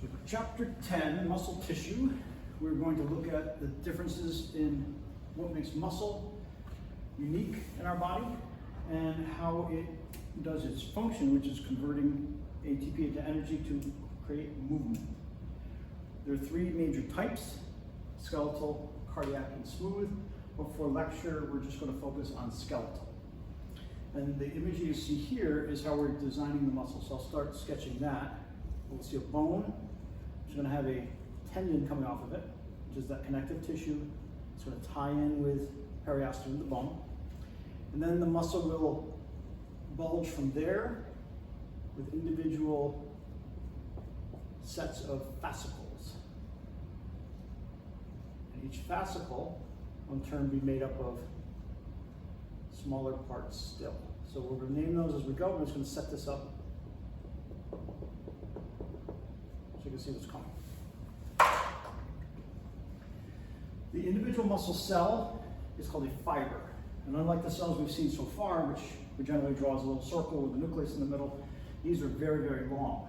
So for chapter 10, muscle tissue, we're going to look at the differences in what makes muscle unique in our body and how it does its function, which is converting ATP into energy to create movement. There are three major types: skeletal, cardiac, and smooth. But for lecture, we're just going to focus on skeletal. And the image you see here is how we're designing the muscle. So I'll start sketching that. We'll see a bone, which is going to have a tendon coming off of it, which is that connective tissue. It's going to tie in with periosteum, the bone. And then the muscle will bulge from there with individual sets of fascicles. And each fascicle will in turn be made up of smaller parts still. So we're going to name those as we go. We're just going to set this up so you can see what's coming. The individual muscle cell is called a fiber. And unlike the cells we've seen so far, which we generally draw as a little circle with a nucleus in the middle, these are very, very long.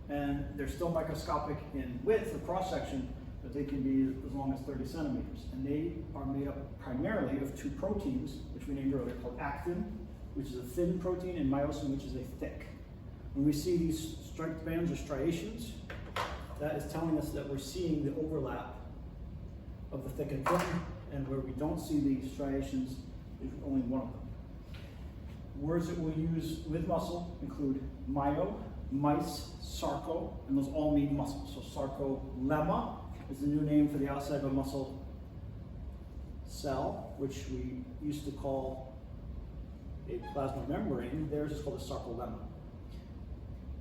And they're still microscopic in width or cross-section, but they can be as long as 30 centimeters. And they are made up primarily of two proteins, which we named earlier, called actin, which is a thin protein, and myosin, which is a thick. When we see these striped bands or striations, that is telling us that we're seeing the overlap of the thick and thin, and where we don't see the striations is only one of them. Words that we'll use with muscle include myo, mice, sarco, and those all mean muscle. So sarcolemma is the new name for the outside of a muscle cell, which we used to call a plasma membrane. Theirs is called a sarcolemma.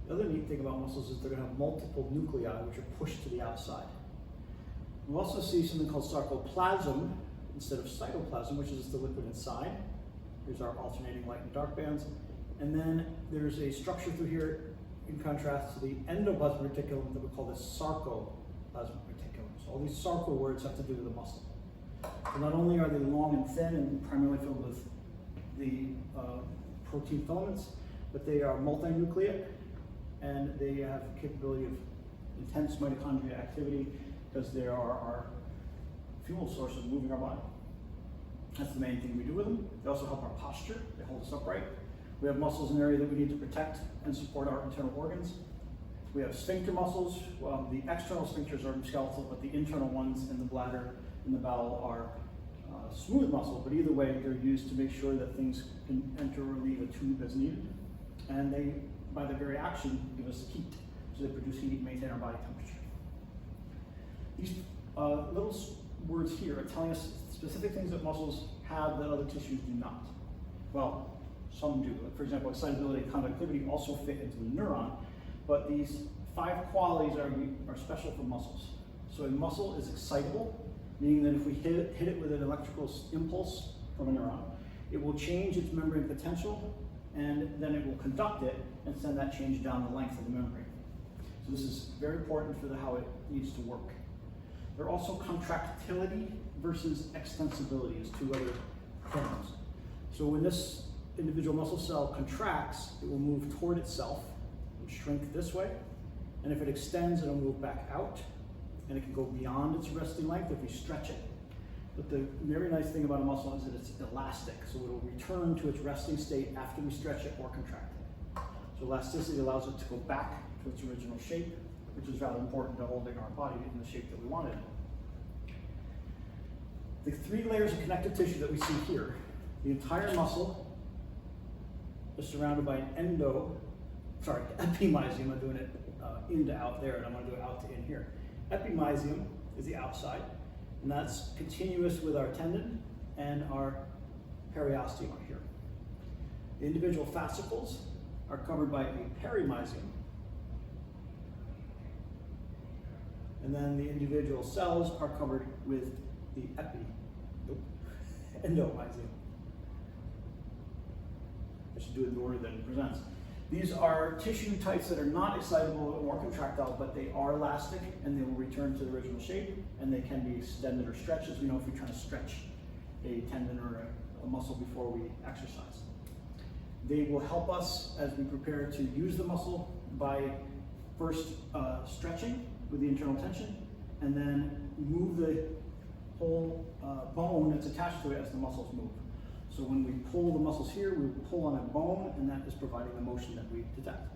The other neat thing about muscles is they're going to have multiple nuclei, which are pushed to the outside. We'll also see something called sarcoplasm instead of cytoplasm, which is the liquid inside. Here's our alternating light and dark bands. And then there's a structure through here in contrast to the endoplasmic reticulum that we call the sarcoplasmic reticulum. So all these sarco words have to do with the muscle. So not only are they long and thin and primarily filled with the protein filaments, but they are multinucleate and they have the capability of intense mitochondrial activity because they are our fuel source of moving our body. That's the main thing we do with them. They also help our posture. They hold us upright. We have muscles in an area that we need to protect and support our internal organs. We have sphincter muscles. The external sphincters are skeletal, but the internal ones in the bladder and the bowel are smooth muscle. But either way, they're used to make sure that things can enter or leave a tube as needed. And they, by their very action, give us heat. So they produce heat and maintain our body temperature. These little words here are telling us specific things that muscles have that other tissues do not. Well, some do. For example, excitability and conductivity also fit into the neuron, but these 5 qualities are special for muscles. So a muscle is excitable, meaning that if we hit it with an electrical impulse from a neuron, it will change its membrane potential, and then it will conduct it and send that change down the length of the membrane. So this is very important for how it needs to work. There are also contractility versus extensibility as two other terms. So when this individual muscle cell contracts, it will move toward itself and shrink this way. And if it extends, it'll move back out. And it can go beyond its resting length if we stretch it. But the very nice thing about a muscle is that it's elastic. So it will return to its resting state after we stretch it or contract it. So elasticity allows it to go back to its original shape, which is rather important to holding our body in the shape that we want it in. The 3 layers of connective tissue that we see here, the entire muscle is surrounded by an epimysium. I'm doing it in to out there, and I'm going to do it out to in here. Epimysium is the outside, and that's continuous with our tendon and our periosteum are here. The individual fascicles are covered by a perimysium, and then the individual cells are covered with the endomysium. I should do it in the order that it presents. These are tissue types that are not excitable or contractile, but they are elastic and they will return to the original shape, and they can be extended or stretched, as we know if we're trying to stretch a tendon or a muscle before we exercise. They will help us as we prepare to use the muscle by first stretching with the internal tension, and then move the whole bone that's attached to it as the muscles move. So when we pull the muscles here, we pull on a bone, and that is providing the motion that we detect.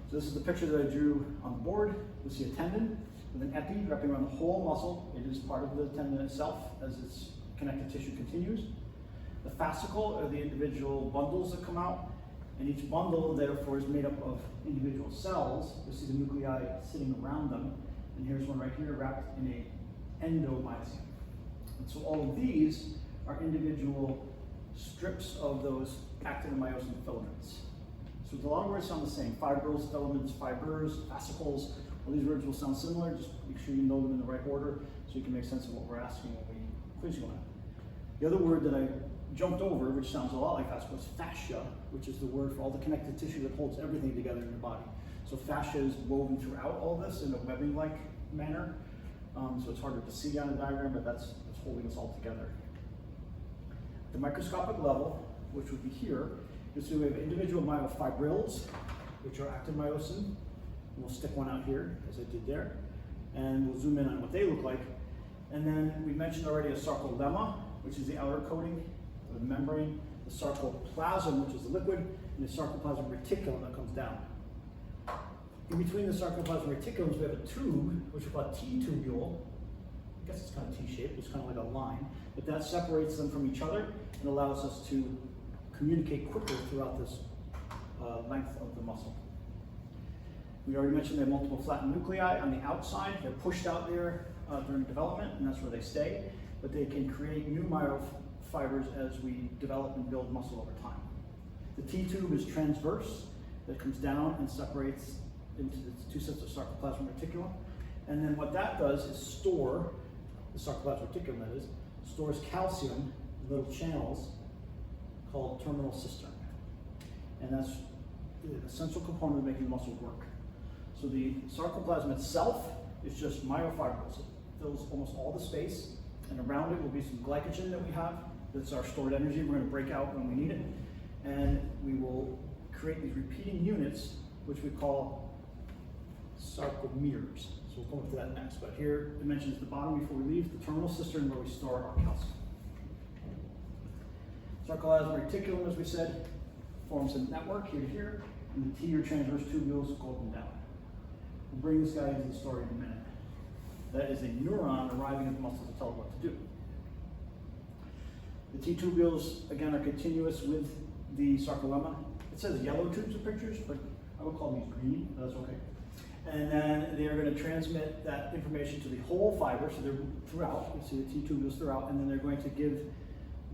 So this is the picture that I drew on the board. You'll see a tendon with an epi wrapping around the whole muscle. It is part of the tendon itself as its connective tissue continues. The fascicle are the individual bundles that come out, and each bundle therefore is made up of individual cells. You'll see the nuclei sitting around them, and here's one right here wrapped in a endomysium. And so all of these are individual strips of those actin and myosin filaments. So a lot of words sound the same: fibrils, filaments, fibers, fascicles. All these words will sound similar. Just make sure you know them in the right order so you can make sense of what we're asking when we quiz you on it. The other word that I jumped over, which sounds a lot like fascicle, is fascia, which is the word for all the connective tissue that holds everything together in your body. So fascia is woven throughout all this in a webbing-like manner. So it's harder to see on a diagram, but that's holding us all together. At the microscopic level, which would be here, you'll see we have individual myofibrils, which are actin myosin. And we'll stick one out here, as I did there, and we'll zoom in on what they look like. And then we mentioned already a sarcolemma, which is the outer coating of the membrane, the sarcoplasm, which is the liquid, and the sarcoplasmic reticulum that comes down. In between the sarcoplasmic reticulums, we have a tube, which we call a T-tubule. I guess it's kind of T-shaped, it's kind of like a line, but that separates them from each other and allows us to communicate quicker throughout this length of the muscle. We already mentioned they have multiple flattened nuclei on the outside. They're pushed out there during development, and that's where they stay, but they can create new myofibers as we develop and build muscle over time. The T-tube is transverse, that comes down and separates into the two sets of sarcoplasmic reticulum. And then what that does is store, the sarcoplasmic reticulum that is, stores calcium in little channels called terminal cistern. And that's the essential component of making the muscle work. So the sarcoplasm itself is just myofibrils. It fills almost all the space, and around it will be some glycogen that we have. That's our stored energy we're going to break out when we need it. And we will create these repeating units, which we call sarcomeres. So we'll come up to that next. But here it mentions the bottom before we leave, the terminal cistern where we store our calcium. Sarcoplasmic reticulum, as we said, forms a network here to here, and the T or transverse tubules go up and down. We'll bring this guy into the story in a minute. That is a neuron arriving at the muscle to tell it what to do. The T tubules, again, are continuous with the sarcolemma. It says yellow tubes of pictures, but I would call these green, but that's okay. And then they are going to transmit that information to the whole fiber, so they're throughout. You see the T tubules throughout, and then they're going to give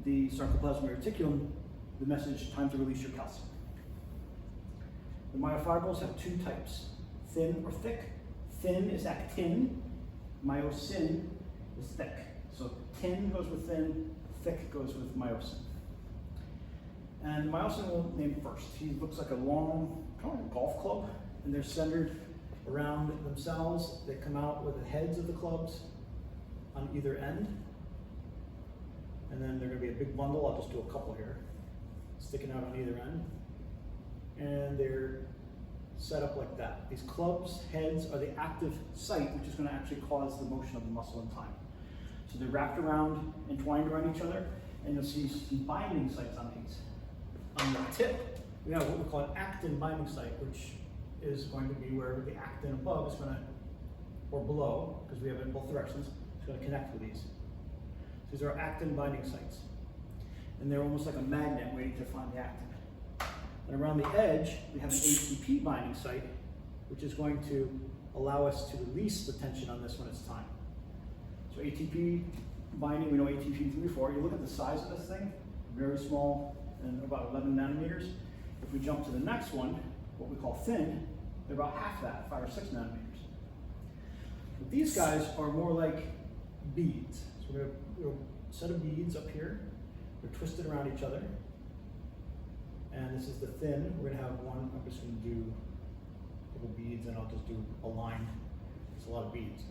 the sarcoplasmic reticulum the message, time to release your calcium. The myofibrils have two types, thin or thick. Thin is actin, myosin is thick. So tin goes with thin, thick goes with myosin. And myosin we'll name first. He looks like a long, kind of like a golf club, and they're centered around themselves. They come out with the heads of the clubs on either end. And then they're going to be a big bundle. I'll just do a couple here, sticking out on either end. And they're set up like that. These clubs, heads, are the active site, which is going to actually cause the motion of the muscle in time. So they're wrapped around, entwined around each other, and you'll see some binding sites on these. On the tip, we have what we call an actin binding site, which is going to be where the actin above is going to, or below, because we have it in both directions, it's going to connect with these. These are actin binding sites. And they're almost like a magnet waiting to find the actin. And around the edge, we have an ATP binding site, which is going to allow us to release the tension on this when it's time. So ATP binding, we know ATP from before. You look at the size of this thing, very small, and about 11 nanometers. If we jump to the next one, what we call thin, they're about half that, 5 or 6 nanometers. But these guys are more like beads. So we have a set of beads up here. They're twisted around each other. And this is the thin. We're going to have one. I'm just going to do a couple beads, and I'll just do a line. It's a lot of beads.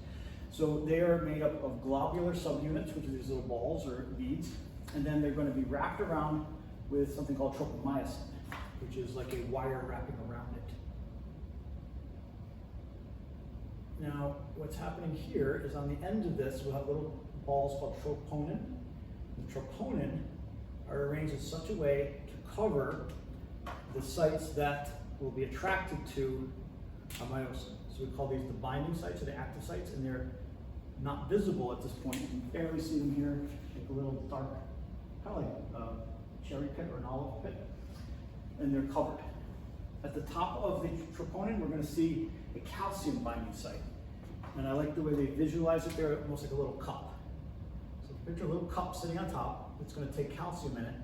So they are made up of globular subunits, which are these little balls or beads. And then they're going to be wrapped around with something called tropomyosin. which is like a wire wrapping around it. Now, what's happening here is on the end of this, we'll have little balls called troponin. The troponin are arranged in such a way to cover the sites that will be attracted to a myosin. So we call these the binding sites or the active sites, and they're not visible at this point. You can barely see them here, like a little dark, kind of like a cherry pit or an olive pit, and they're covered. At the top of the troponin, we're going to see a calcium binding site. And I like the way they visualize it there, almost like a little cup. So picture a little cup sitting on top that's going to take calcium in it.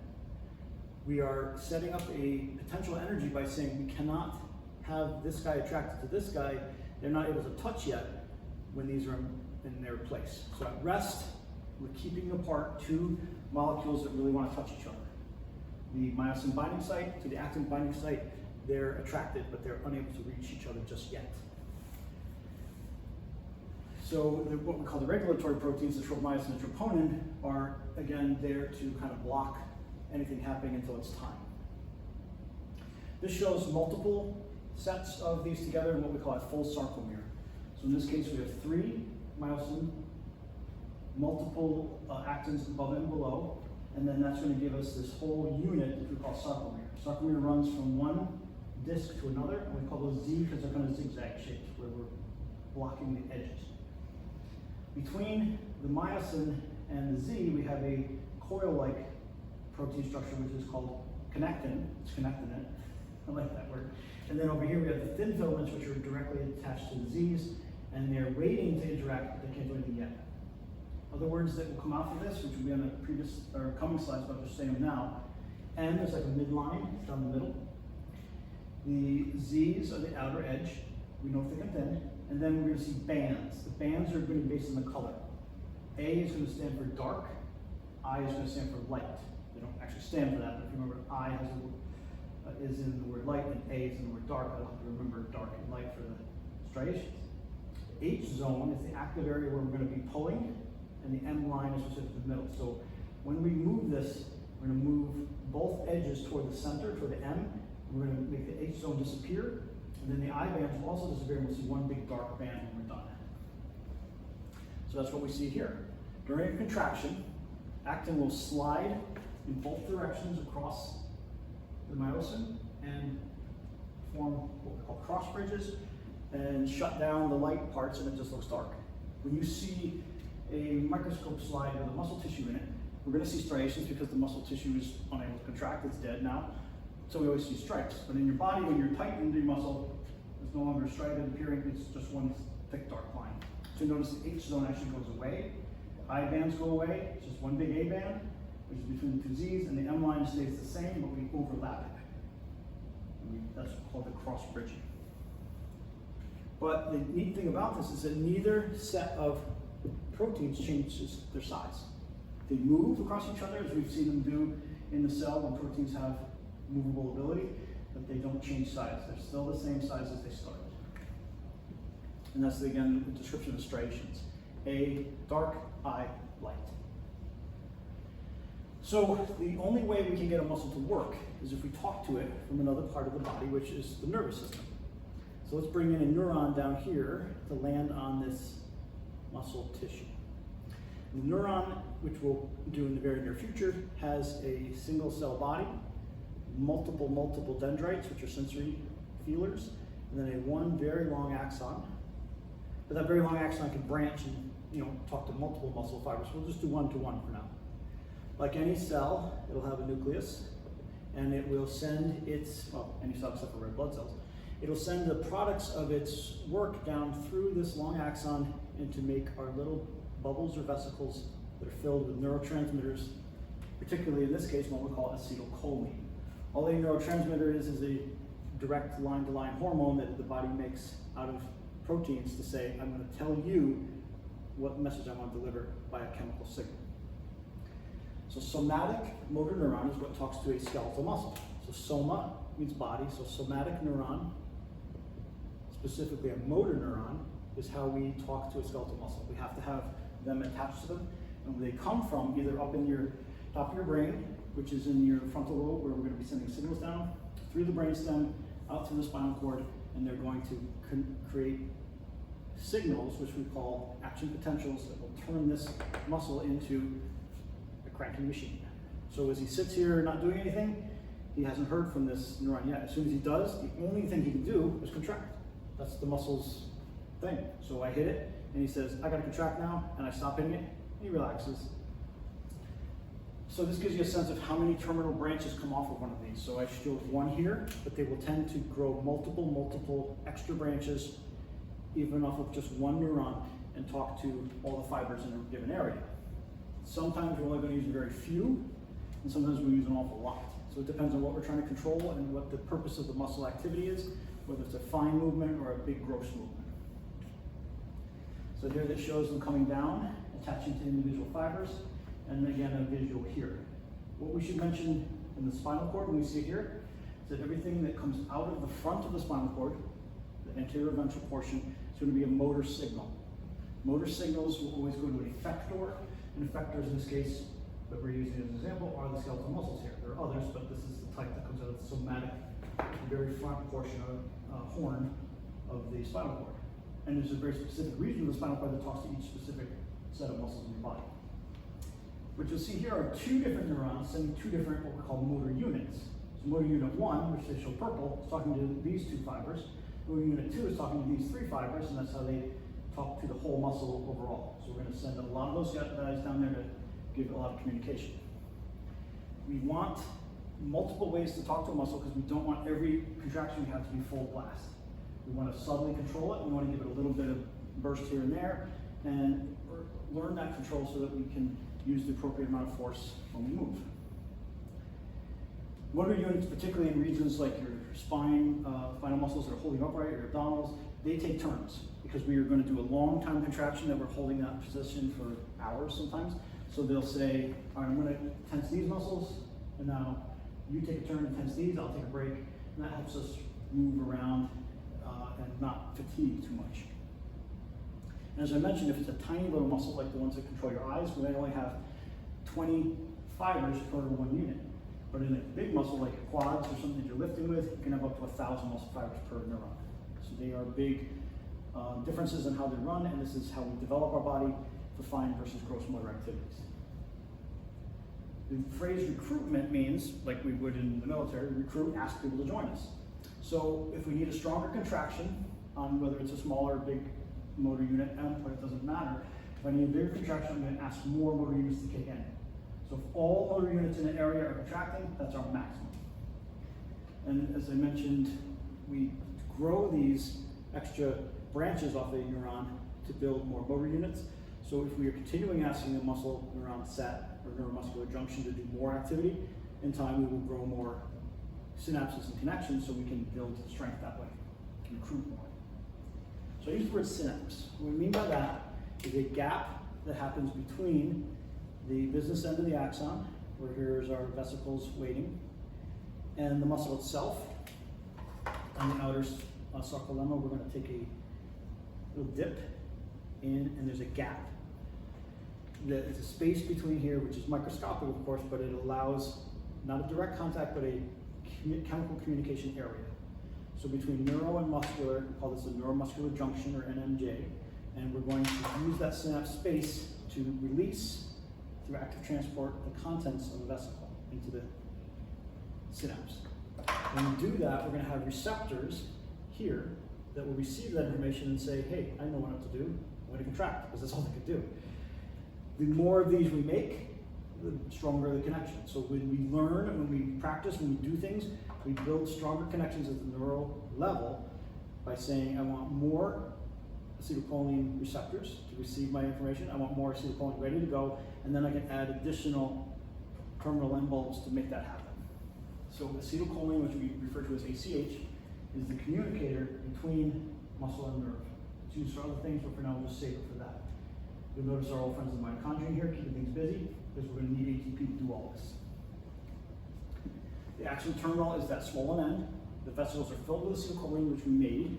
We are setting up a potential energy by saying we cannot have this guy attracted to this guy. They're not able to touch yet when these are in their place. So at rest, we're keeping apart two molecules that really want to touch each other. The myosin binding site to the actin binding site, they're attracted, but they're unable to reach each other just yet. So what we call the regulatory proteins, the tropomyosin and troponin, are again there to kind of block anything happening until it's time. This shows multiple sets of these together in what we call a full sarcomere. So in this case, we have 3 myosin, multiple actins above and below, and then that's going to give us this whole unit that we call sarcomere. Sarcomere runs from one disc to another, and we call those Z because they're kind of zigzag shaped, where we're blocking the edges. Between the myosin and the Z, we have a coil-like protein structure, which is called connectin. It's connecting it. I like that word. And then over here, we have the thin filaments, which are directly attached to the Z's, and they're waiting to interact, but they can't do anything yet. Other words that will come out of this, which will be on the previous or coming slides, but I'll just say them now. M is like a midline down the middle. The Z's are the outer edge. We know thick and thin. And then we're going to see bands. The bands are going to be based on the color. A is going to stand for dark. I is going to stand for light. They don't actually stand for that, but if you remember, I has is in the word light, and A is in the word dark. I'll have to remember dark and light for the striations. H zone is the active area where we're going to be pulling, and the M line is specific to the middle. So when we move this, we're going to move both edges toward the center, toward the M. We're going to make the H zone disappear, and then the I bands will also disappear, and we'll see one big dark band when we're done. So that's what we see here. During a contraction, actin will slide in both directions across the myosin and form what we call cross bridges and shut down the light parts, and it just looks dark. When you see a microscope slide with a muscle tissue in it, we're going to see striations because the muscle tissue is unable to contract, it's dead now. So we always see stripes. But in your body, when you're tightening the muscle, it's no longer striated appearing, it's just one thick dark line. So notice the H zone actually goes away. I bands go away, it's just one big A band, which is between the two Z's, and the M line stays the same, but we overlap it. That's called the cross bridging. But the neat thing about this is that neither set of proteins changes their size. They move across each other, as we've seen them do in the cell when proteins have movable ability, but they don't change size. They're still the same size as they started. And that's, again, the description of striations. A dark, I light. So the only way we can get a muscle to work is if we talk to it from another part of the body, which is the nervous system. So let's bring in a neuron down here to land on this muscle tissue. The neuron, which we'll do in the very near future, has a single cell body, multiple dendrites, which are sensory feelers, and then one very long axon. But that very long axon can branch and talk to multiple muscle fibers. We'll just do one-to-one for now. Like any cell, it'll have a nucleus, and it will send its, any cell except for red blood cells, it'll send the products of its work down through this long axon and to make our little bubbles or vesicles that are filled with neurotransmitters, particularly in this case, what we call acetylcholine. All a neurotransmitter is a direct line-to-line hormone that the body makes out of proteins to say, I'm going to tell you what message I want to deliver by a chemical signal. So somatic motor neuron is what talks to a skeletal muscle. So soma means body, so somatic neuron, specifically a motor neuron, is how we talk to a skeletal muscle. We have to have them attached to them, and where they come from, either up in your top of your brain, which is in your frontal lobe, where we're going to be sending signals down, through the brainstem, out through the spinal cord, and they're going to create signals, which we call action potentials, that will turn this muscle into a cranking machine. So as he sits here not doing anything, he hasn't heard from this neuron yet. As soon as he does, the only thing he can do is contract. That's the muscle's thing. So I hit it, and he says, I gotta contract now, and I stop hitting it, and he relaxes. So this gives you a sense of how many terminal branches come off of one of these. So I showed one here, but they will tend to grow multiple extra branches, even off of just one neuron, and talk to all the fibers in a given area. Sometimes we're only going to use very few, and sometimes we use an awful lot. So it depends on what we're trying to control and what the purpose of the muscle activity is, whether it's a fine movement or a big gross movement. So here this shows them coming down, attaching to individual fibers, and again a visual here. What we should mention in the spinal cord when we see it here is that everything that comes out of the front of the spinal cord, the anterior ventral portion, is going to be a motor signal. Motor signals will always go to an effector, and effectors in this case that we're using as an example are the skeletal muscles here. There are others, but this is the type that comes out of the somatic, the very front portion of horn of the spinal cord. And there's a very specific region of the spinal cord that talks to each specific set of muscles in your body. What you'll see here are two different neurons sending two different what we call motor units. So motor unit 1, which they show purple, is talking to these two fibers. Motor unit 2 is talking to these three fibers, and that's how they talk to the whole muscle overall. So we're going to send a lot of those guys down there to give a lot of communication. We want multiple ways to talk to a muscle because we don't want every contraction we have to be full blast. We want to subtly control it. We want to give it a little bit of burst here and there, and learn that control so that we can use the appropriate amount of force when we move. Motor units, particularly in regions like your spine, spinal muscles that are holding upright, your abdominals, they take turns because we are going to do a long time contraction that we're holding that position for hours sometimes. So they'll say, all right, I'm going to tense these muscles, and now you take a turn and tense these, I'll take a break, and that helps us move around and not fatigue too much. And as I mentioned, if it's a tiny little muscle like the ones that control your eyes, we may only have 20 fibers per one unit. But in a big muscle like your quads or something that you're lifting with, you can have up to 1,000 muscle fibers per neuron. So they are big differences in how they run, and this is how we develop our body for fine versus gross motor activities. The phrase recruitment means, like we would in the military, recruit, ask people to join us. So if we need a stronger contraction on whether it's a small or big motor unit endpoint, it doesn't matter. If I need a bigger contraction, I'm going to ask more motor units to kick in. So if all motor units in an area are contracting, that's our maximum. And as I mentioned, we grow these extra branches off a neuron to build more motor units. So if we are continuing asking the muscle neuron set or neuromuscular junction to do more activity, in time we will grow more synapses and connections so we can build strength that way, can recruit more. So I use the word synapse. What we mean by that is a gap that happens between the business end of the axon, where here's our vesicles waiting, and the muscle itself. On the outer sarcolemma, we're going to take a little dip in, and there's a gap. There's a space between here, which is microscopic, of course, but it allows not a direct contact, but a chemical communication area. So between neuro and muscular, we call this a neuromuscular junction, or NMJ, and we're going to use that synapse space to release, through active transport, the contents of the vesicle into the synapse. When we do that, we're going to have receptors here that will receive that information and say, hey, I know what to do. I'm going to contract, because that's all they can do. The more of these we make, the stronger the connection. So when we learn, when we practice, when we do things, we build stronger connections at the neural level by saying, I want more acetylcholine receptors to receive my information. I want more acetylcholine ready to go, and then I can add additional terminal end bulbs to make that happen. So acetylcholine, which we refer to as ACH, is the communicator between muscle and nerve. It's used for other things, but for now we'll just save it for that. You'll notice our old friends of mitochondria here, keeping things busy, because we're going to need ATP to do all this. The axial terminal is that swollen end. The vesicles are filled with acetylcholine, which we made,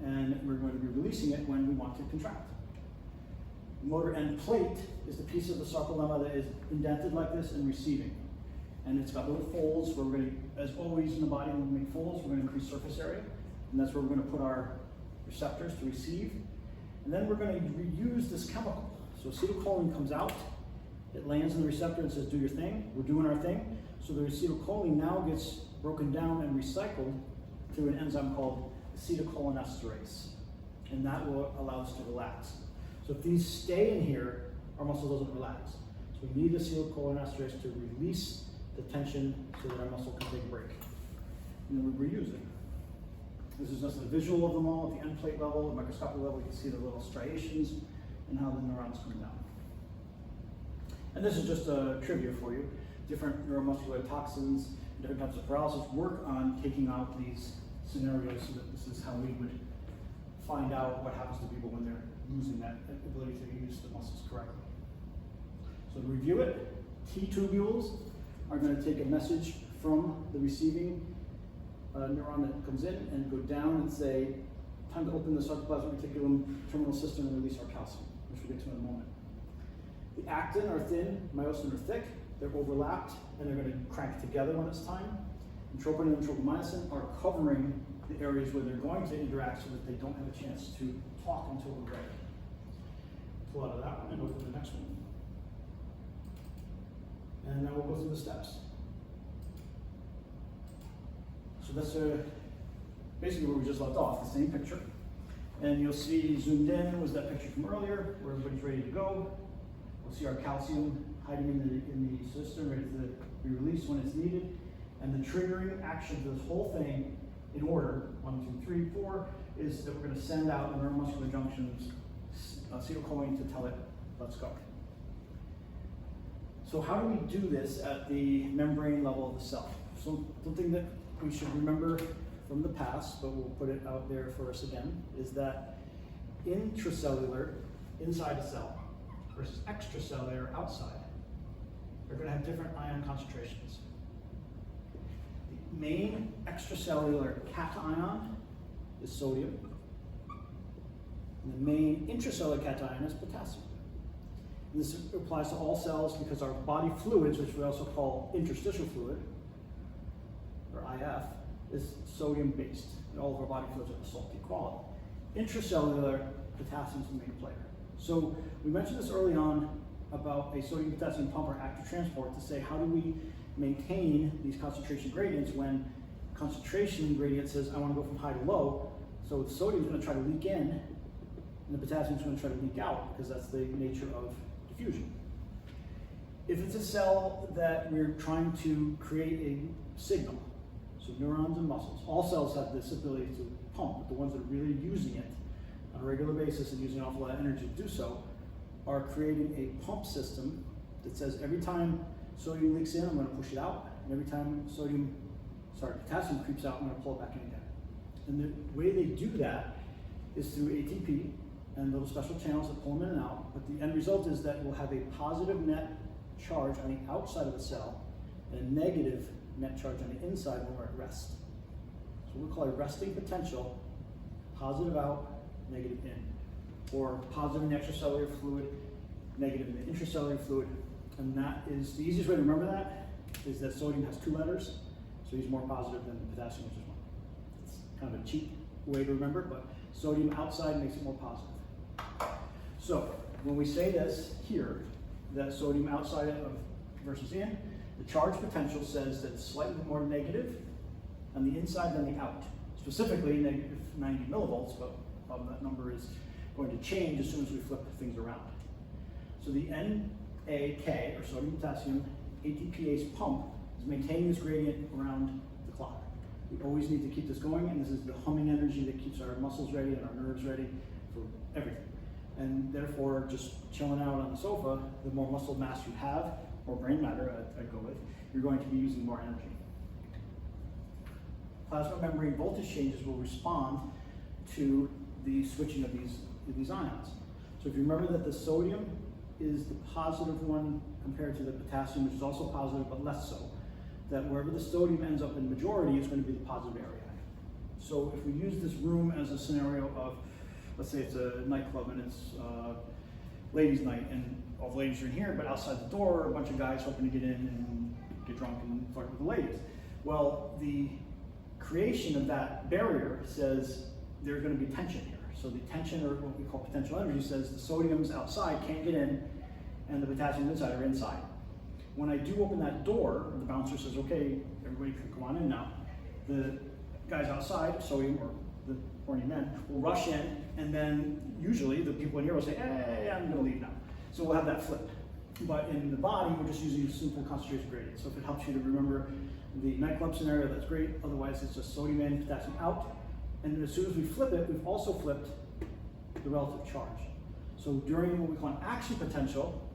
and we're going to be releasing it when we want to contract. The motor end plate is the piece of the sarcolemma that is indented like this and receiving. And it's got little folds where we're going to, as always in the body, when we make folds, we're going to increase surface area. And that's where we're going to put our receptors to receive. And then we're going to reuse this chemical. So acetylcholine comes out, it lands in the receptor and says, do your thing, we're doing our thing. So the acetylcholine now gets broken down and recycled through an enzyme called acetylcholinesterase. And that will allow us to relax. So if these stay in here, our muscle doesn't relax. So we need acetylcholinesterase to release the tension so that our muscle can take a break. And then we reuse it. This is just a visual of them all at the end plate level, the microscopic level. You can see the little striations and how the neurons come down. And this is just a trivia for you. Different neuromuscular toxins, different types of paralysis work on taking out these scenarios so that this is how we would find out what happens to people when they're losing that ability to use the muscles correctly. So to review it, T tubules are going to take a message from the receiving neuron that comes in and go down and say, time to open the sarcoplasmic reticulum terminal system and release our calcium, which we'll get to in a moment. The actin are thin, myosin are thick, they're overlapped, and they're going to crank together when it's time. And troponin and tropomyosin are covering the areas where they're going to interact so that they don't have a chance to talk until we're ready. Pull out of that one and go to the next one. And now we'll go through the steps. So that's basically where we just left off, the same picture. And you'll see zoomed in was that picture from earlier, where everybody's ready to go. We'll see our calcium hiding in the system, ready to be released when it's needed. And the triggering action for this whole thing, in order, 1, 2, 3, 4, is that we're going to send out the neuromuscular junctions acetylcholine to tell it, let's go. So how do we do this at the membrane level of the cell? So something that we should remember from the past, but we'll put it out there for us again, is that intracellular, inside a cell, versus extracellular, outside, are going to have different ion concentrations. The main extracellular cation is sodium, and the main intracellular cation is potassium. And this applies to all cells because our body fluids, which we also call interstitial fluid, or IF, is sodium based. And all of our body fluids are of salty quality. Intracellular potassium is the main player. So we mentioned this early on about a sodium potassium pump or active transport to say how do we maintain these concentration gradients when concentration gradient says I want to go from high to low. So the sodium is going to try to leak in and the potassium is going to try to leak out because that's the nature of diffusion. If it's a cell that we're trying to create a signal, so neurons and muscles, all cells have this ability to pump, but the ones that are really using it on a regular basis and using an awful lot of energy to do so are creating a pump system that says every time sodium leaks in, I'm going to push it out, and every time potassium creeps out, I'm going to pull it back in again. And the way they do that is through ATP and little special channels that pull them in and out, but the end result is that we'll have a positive net charge on the outside of the cell and a negative net charge on the inside when we're at rest. So we call a resting potential, positive out, negative in, or positive in the extracellular fluid, negative in the intracellular fluid. And that is, the easiest way to remember that is that sodium has 2 letters, so he's more positive than potassium, which is 1. It's kind of a cheap way to remember, but sodium outside makes it more positive. So when we say this here, that sodium outside of versus in, the charge potential says that it's slightly more negative on the inside than the out. Specifically negative 90 millivolts, but that number is going to change as soon as we flip things around. So the NAK, or sodium potassium ATPase pump, is maintaining this gradient around the clock. We always need to keep this going, and this is the humming energy that keeps our muscles ready and our nerves ready for everything. And therefore, just chilling out on the sofa, the more muscle mass you have, or brain matter I'd go with, you're going to be using more energy. Plasma membrane voltage changes will respond to the switching of these ions. So if you remember that the sodium is the positive one compared to the potassium, which is also positive but less so, that wherever the sodium ends up in majority, it's going to be the positive area. So if we use this room as a scenario of, let's say it's a nightclub and it's ladies' night, and all the ladies are in here, but outside the door, a bunch of guys hoping to get in and get drunk and flirt with the ladies. Well, the creation of that barrier says there's going to be tension here. So the tension, or what we call potential energy, says the sodium's outside, can't get in, and the potassium inside are inside. When I do open that door, the bouncer says, okay, everybody can come on in now. The guys outside, sodium, or the horny men, will rush in, and then usually the people in here will say, hey, I'm gonna leave now. So we'll have that flip. But in the body, we're just using a simple concentration gradient. So if it helps you to remember the nightclub scenario, that's great. Otherwise, it's just sodium in, potassium out. And as soon as we flip it, we've also flipped the relative charge. So during what we call an action potential,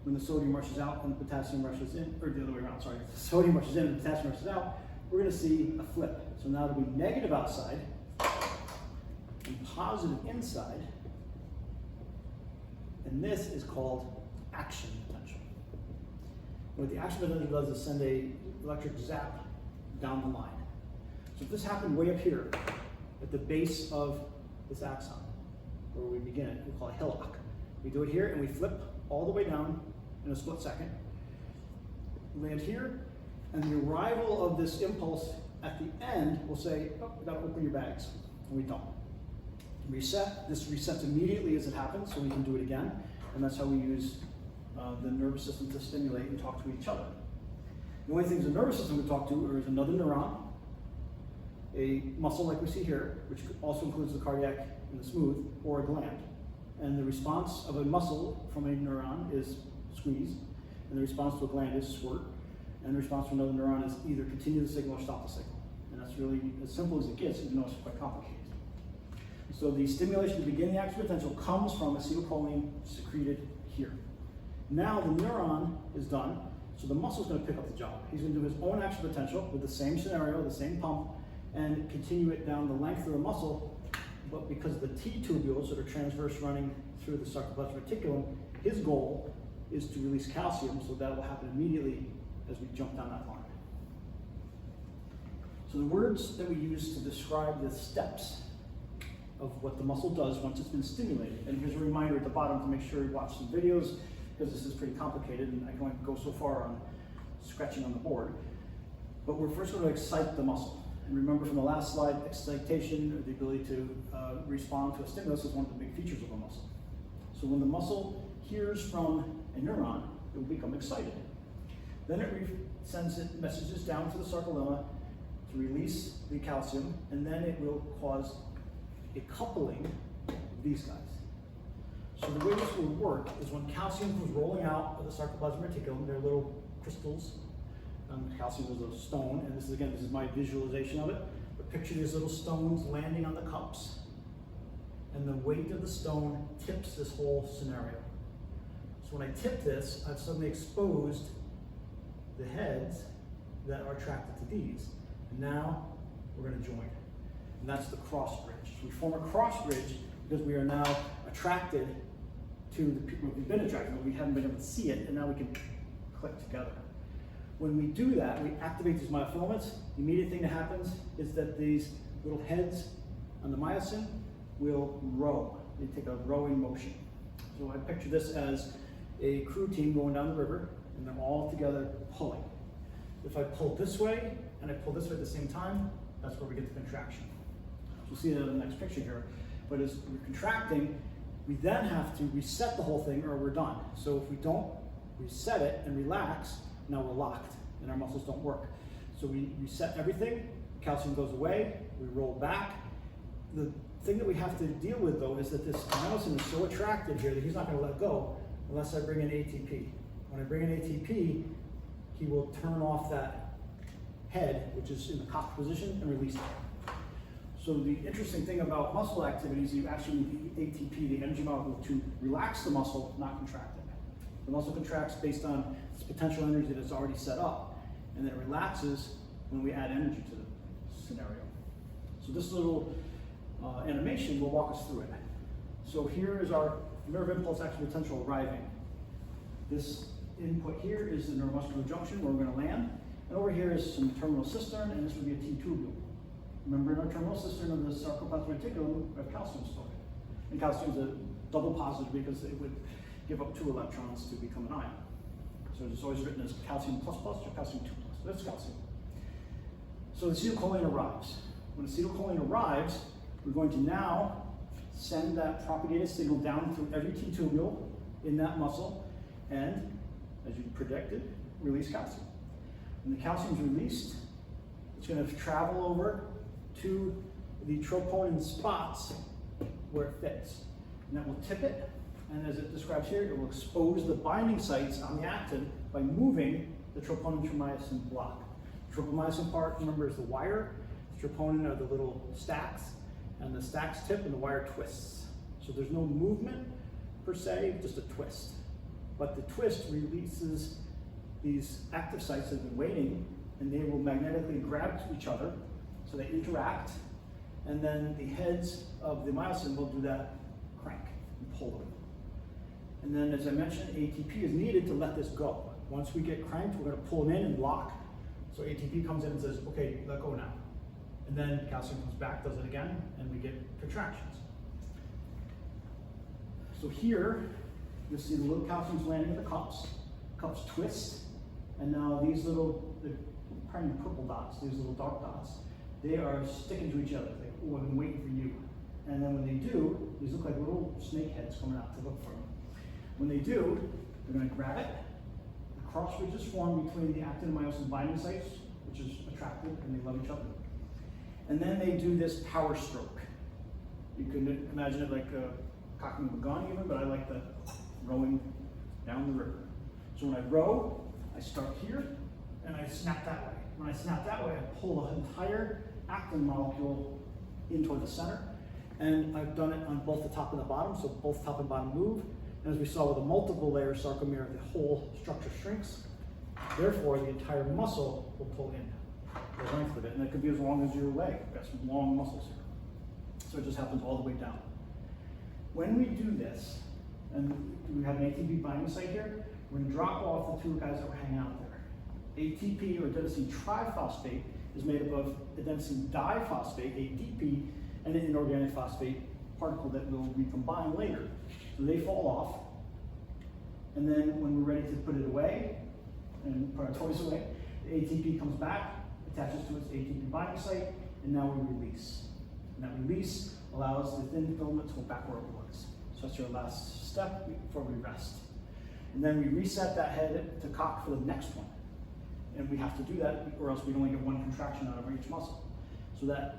when the sodium rushes out and the potassium rushes in, or the other way around, sorry, the sodium rushes in and the potassium rushes out, we're going to see a flip. So now it'll be negative outside and positive inside, and this is called action potential. What the action potential does is send a electric zap down the line. So if this happened way up here, at the base of this axon, where we begin it, we call it hillock. We do it here and we flip all the way down in a split second, land here, and the arrival of this impulse at the end will say, oh, we gotta open your bags, and we don't. Reset, this resets immediately as it happens, so we can do it again, and that's how we use the nervous system to stimulate and talk to each other. The only things the nervous system would talk to is another neuron, a muscle like we see here, which also includes the cardiac and the smooth, or a gland. And the response of a muscle from a neuron is squeeze, and the response to a gland is squirt, and the response from another neuron is either continue the signal or stop the signal. And that's really as simple as it gets, even though it's quite complicated. So the stimulation to begin the action potential comes from acetylcholine secreted here. Now the neuron is done, so the muscle's going to pick up the job. He's going to do his own action potential with the same scenario, the same pump, and continue it down the length of the muscle, but because of the T tubules that are transverse running through the sarcoplasmic reticulum, his goal is to release calcium, so that will happen immediately as we jump down that line. So the words that we use to describe the steps of what the muscle does once it's been stimulated, and here's a reminder at the bottom to make sure you watch some videos, because this is pretty complicated and I can only go so far on scratching on the board. But we're first going to excite the muscle. And remember from the last slide, excitation, or the ability to respond to a stimulus, is one of the big features of a muscle. So when the muscle hears from a neuron, it will become excited. Then it sends messages down to the sarcolemma to release the calcium, and then it will cause a coupling of these guys. So the way this will work is when calcium comes rolling out of the sarcoplasmic reticulum, they're little crystals. Calcium is a stone, and this is my visualization of it. But picture these little stones landing on the cups, and the weight of the stone tips this whole scenario. So when I tip this, I've suddenly exposed the heads that are attracted to these. And now we're going to join. And that's the cross bridge. So we form a cross bridge because we are now attracted to the people we've been attracted, but we haven't been able to see it, and now we can click together. When we do that, we activate these myofilaments. The immediate thing that happens is that these little heads on the myosin will row. They take a rowing motion. So I picture this as a crew team going down the river, and they're all together pulling. If I pull this way and I pull this way at the same time, that's where we get the contraction. You'll see that in the next picture here. But as we're contracting, we then have to reset the whole thing or we're done. So if we don't reset it and relax, now we're locked and our muscles don't work. So we reset everything, calcium goes away, we roll back. The thing that we have to deal with though is that this myosin is so attracted here that he's not going to let go unless I bring in ATP. When I bring in ATP, he will turn off that head, which is in the cocked position, and release it. So the interesting thing about muscle activities, you actually need the ATP, the energy molecule, to relax the muscle, not contract it. The muscle contracts based on its potential energy that it's already set up, and then it relaxes when we add energy to the scenario. So this little animation will walk us through it. So here is our nerve impulse action potential arriving. This input here is the neuromuscular junction where we're going to land, and over here is some terminal cistern, and this would be a T tubule. Remember, in our terminal cistern of the sarcoplasmic reticulum, we have calcium stored. And calcium is a double positive because it would give up 2 electrons to become an ion. So So it's always written as calcium plus plus or calcium 2+. That's calcium. So the acetylcholine arrives. When acetylcholine arrives, we're going to now send that propagated signal down through every T-tubule in that muscle, and, as you predicted, release calcium. When the calcium is released, it's going to travel over to the troponin spots where it fits. And that will tip it, and as it describes here, it will expose the binding sites on the actin by moving the troponin to myosin block. The tropomyosin part, remember, is the wire. The troponin are the little stacks, and the stacks tip and the wire twists. So there's no movement per se, just a twist. But the twist releases these active sites that have been waiting, and they will magnetically grab to each other, so they interact, and then the heads of the myosin will do that crank and pull them. And then, as I mentioned, ATP is needed to let this go. Once we get cranked, we're going to pull them in and lock. So ATP comes in and says, okay, let go now. And then calcium comes back, does it again, and we get contractions. So here, you'll see the little calcium's landing in the cups. Cups twist, and now these little, they're probably purple dots, these little dark dots, they are sticking to each other. Like, oh, I've been waiting for you. And then when they do, these look like little snake heads coming out to look for them. When they do, they're going to grab it. The cross ridges form between the actin and myosin binding sites, which is attractive, and they love each other. And then they do this power stroke. You can imagine it like cocking of a gun even, but I like the rowing down the river. So when I row, I start here, and I snap that way. When I snap that way, I pull the entire actin molecule in toward the center. And I've done it on both the top and the bottom, so both top and bottom move. And as we saw with a multiple layer sarcomere, the whole structure shrinks. Therefore, the entire muscle will pull in the length of it. And it could be as long as your leg. We've got some long muscles here. So it just happens all the way down. When we do this, and we have an ATP binding site here, we're going to drop off the two guys that were hanging out there. ATP, or adenosine triphosphate, is made up of adenosine diphosphate, ADP, and an inorganic phosphate particle that will recombine later. So they fall off, and then when we're ready to put it away, and put our toys away, the ATP comes back, attaches to its ATP binding site, and now we release. And that release allows the thin filament to go back where it was. So that's your last step before we rest. And then we reset that head to cock for the next one. And we have to do that, or else we only get one contraction out of each muscle. So that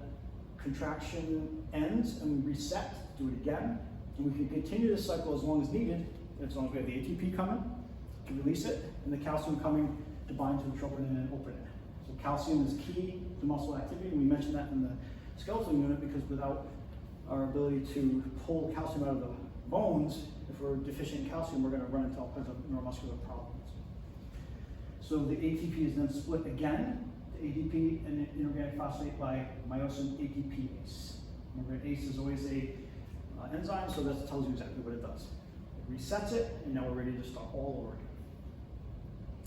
contraction ends, and we reset, do it again, and we can continue this cycle as long as needed, as long as we have the ATP coming to release it, and the calcium coming to bind to the troponin and open it. So calcium is key to muscle activity, and we mentioned that in the skeletal unit, because without our ability to pull calcium out of the bones, if we're deficient in calcium, we're going to run into all kinds of neuromuscular problems. So the ATP is then split again, the ADP and inorganic phosphate by myosin ATPase. Remember, ACE is always a enzyme, so that tells you exactly what it does. It resets it, and now we're ready to start all over again.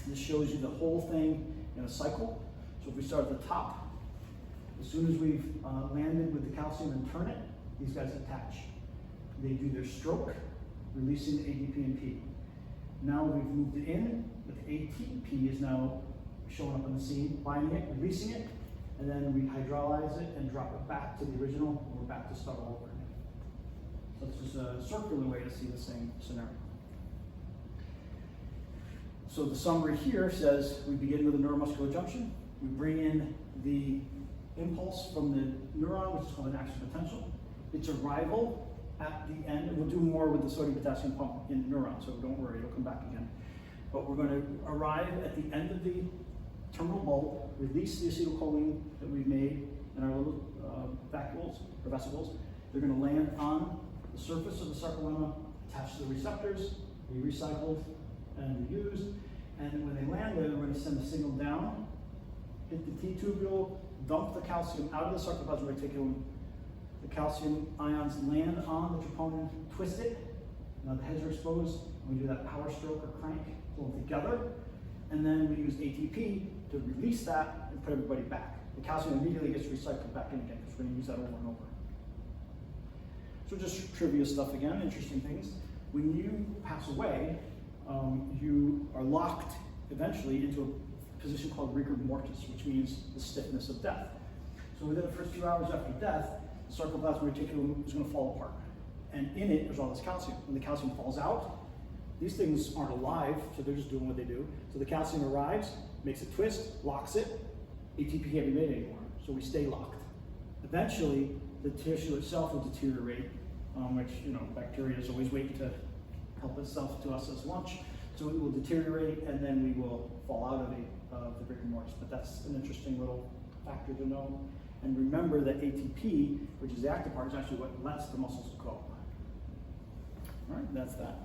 This shows you the whole thing in a cycle. So if we start at the top, as soon as we've landed with the calcium and turn it, these guys attach. They do their stroke, releasing the ADP and P. Now we've moved it in, but the ATP is now showing up on the scene, binding it, releasing it, and then we hydrolyze it and drop it back to the original, and we're back to start all over again. So it's just a circular way to see the same scenario. So the summary here says we begin with a neuromuscular junction, we bring in the impulse from the neuron, which is called an action potential. Its arrival at the end, and we'll do more with the sodium potassium pump in neuron, so don't worry, it'll come back again. But we're going to arrive at the end of the terminal bulb, release the acetylcholine that we've made in our little vacuoles or vesicles. They're going to land on the surface of the sarcolemma, attached to the receptors, be recycled and reused. And when they land there, they're going to send a signal down, hit the T-tubule, dump the calcium out of the sarcoplasmic reticulum. The calcium ions land on the troponin, twist it. Now the heads are exposed. We do that power stroke or crank, pull them together. And then we use ATP to release that and put everybody back. The calcium immediately gets recycled back in again, because we're going to use that over and over. So just trivia stuff again, interesting things. When you pass away, you are locked eventually into a position called rigor mortis, which means the stiffness of death. So within the first few hours after death, the sarcoplasmic reticulum is going to fall apart. And in it, there's all this calcium. When the calcium falls out, these things aren't alive, so they're just doing what they do. So the calcium arrives, makes a twist, locks it, ATP can't be made anymore, so we stay locked. Eventually, the tissue itself will deteriorate, which, bacteria is always waiting to help itself to us as lunch. So it will deteriorate, and then we will fall out of the rigor mortis. But that's an interesting little factor to know. And remember that ATP, which is the active part, is actually what lets the muscles go. All right, that's that.